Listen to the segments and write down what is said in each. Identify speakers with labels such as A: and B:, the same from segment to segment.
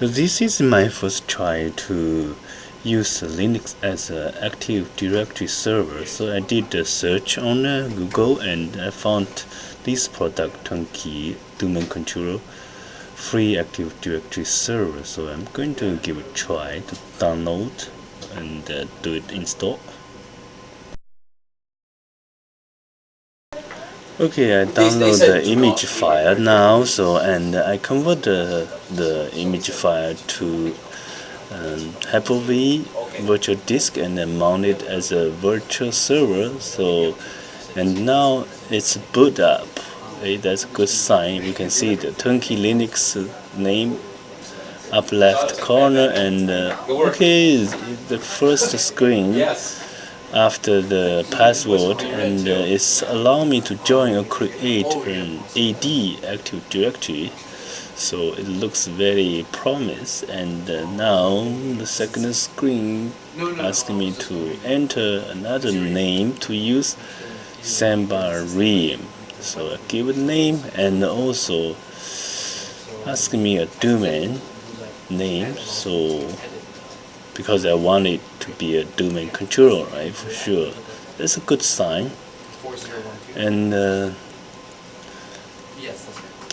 A: So this is my first try to use Linux as an Active Directory server. So I did a search on Google and I found this product, Turnkey Domain Controller, free Active Directory server. So I'm going to give it a try to download and do it install. Okay, I download the image file now. And I convert the image file to Hyper-V virtual disk and then mount it as a virtual server. And now it's boot up. Okay, that's a good sign. We can see the Turnkey Linux name up left corner, and okay, the first screen after the password, and it's allow me to join or create an AD Active Directory. So it looks very promise. And now the second screen asking me to enter another name to use Samba Ream. So I give a name and also asking me a domain name. So because I want it to be a domain controller, right? For sure, that's a good sign. And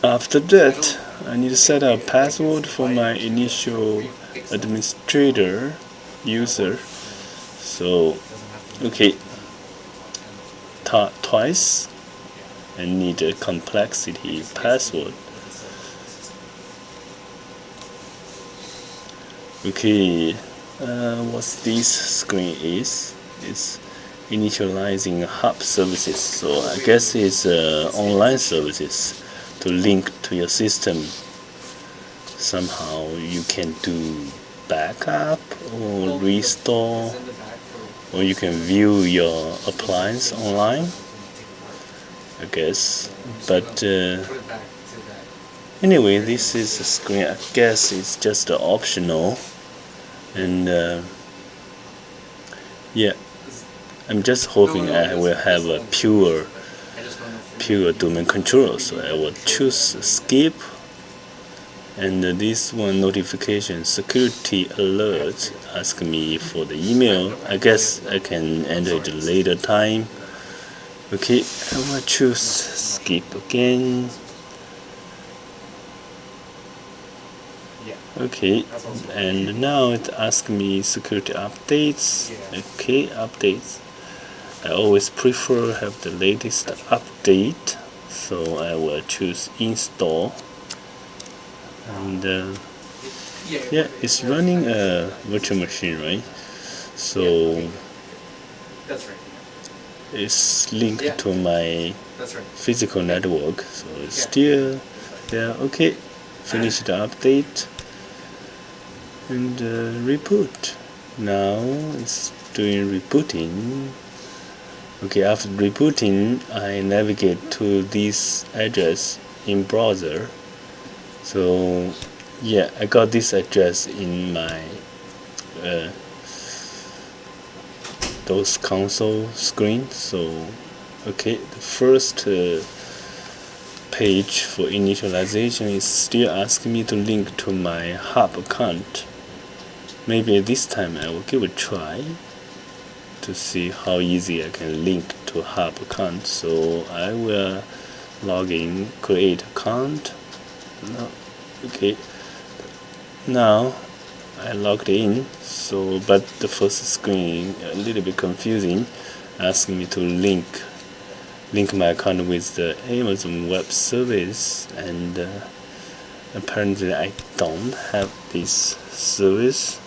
A: after that, I need to set a password for my initial administrator user. So, okay, twice I need a complexity password. Okay, what this screen is initializing hub services. So I guess it's online services to link to your system. Somehow you can do backup or restore, or you can view your appliance online, I guess. But anyway, this is a screen. I guess it's just optional. And yeah, I'm just hoping I will have a pure domain controller. So I will choose skip. And this one notification security alert ask me for the email. I guess I can enter it later time. Okay, I will choose skip again. Okay, and now it asks me security updates. Okay, updates. I always prefer have the latest update, so I will choose install. And yeah, it's running a virtual machine, right? So it's linked to my physical network, so it's still there. Okay, finish the update and reboot. Now it's doing rebooting. Okay, after rebooting, I navigate to this address in browser. So yeah, I got this address in my those console screen. So okay, the first page for initialization is still asking me to link to my hub account. Maybe this time I will give it a try to see how easy I can link to hub account. So I will log in, create account. No, okay. Now I logged in. So, but the first screen a little bit confusing, asking me to link my account with the Amazon Web Service, and apparently I don't have this service,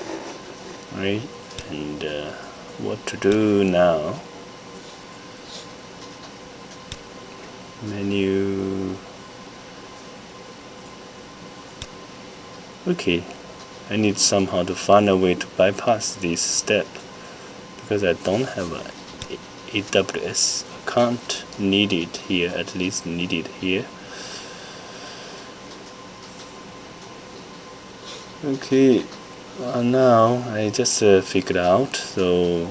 A: right? And what to do now? Menu. Okay, I need somehow to find a way to bypass this step because I don't have a AWS account needed here, at least needed here. Okay, now I just figured out. So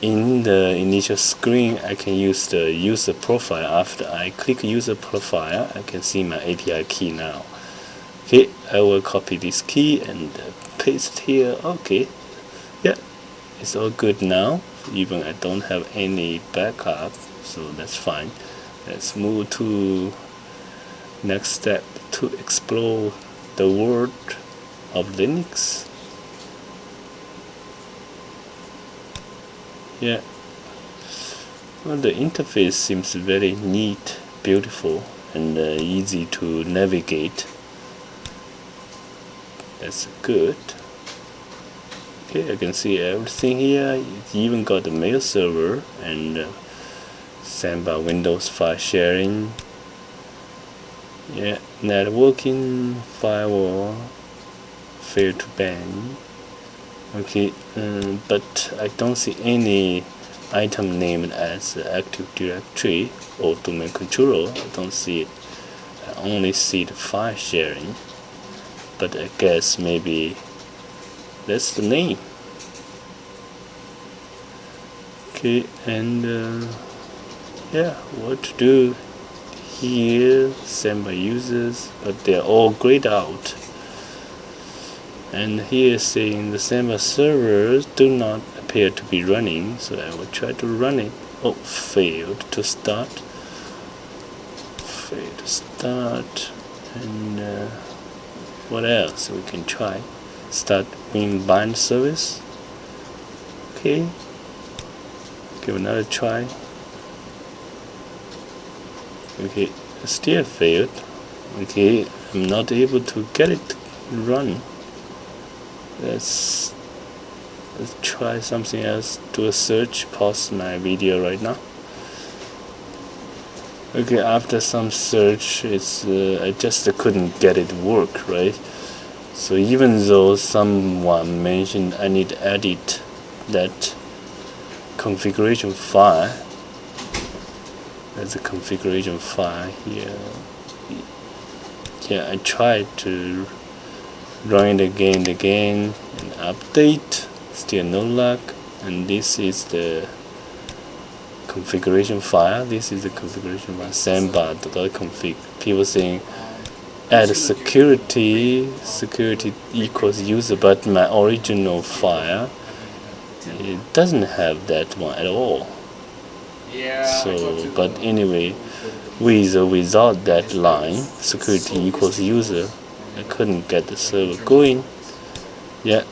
A: in the initial screen, I can use the user profile. After I click user profile, I can see my API key now. Okay, I will copy this key and paste here. Okay, yeah, it's all good now. Even I don't have any backup, so that's fine. Let's move to next step to explore the world of Linux. Yeah, well, the interface seems very neat, beautiful, and easy to navigate. That's good. Okay, I can see everything here. It even got the mail server and Samba Windows file sharing. Yeah, networking, firewall, fail to ban. Okay, but I don't see any item named as Active Directory or domain controller. I don't see it. I only see the file sharing. But I guess maybe that's the name. Okay, and yeah, what to do here? Send by users, but they're all grayed out. And here saying the Samba servers do not appear to be running, so I will try to run it. Oh, failed to start. Failed to start. And what else we can try? Start WinBind service. Okay. Give another try. Okay, still failed. Okay, I'm not able to get it to run. Let's try something else. Do a search. Pause my video right now. Okay, after some search, I just couldn't get it to work, right? So even though someone mentioned I need to edit that configuration file, there's a configuration file here. Yeah, I tried to run it again and again and update, still no luck. And this is the configuration file. This is the configuration file, samba.config. People saying add security equals user, but my original file, it doesn't have that one at all. So, but anyway, with or without that line, security equals user, I couldn't get the server going. Yeah,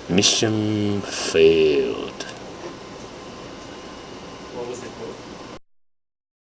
A: mission failed.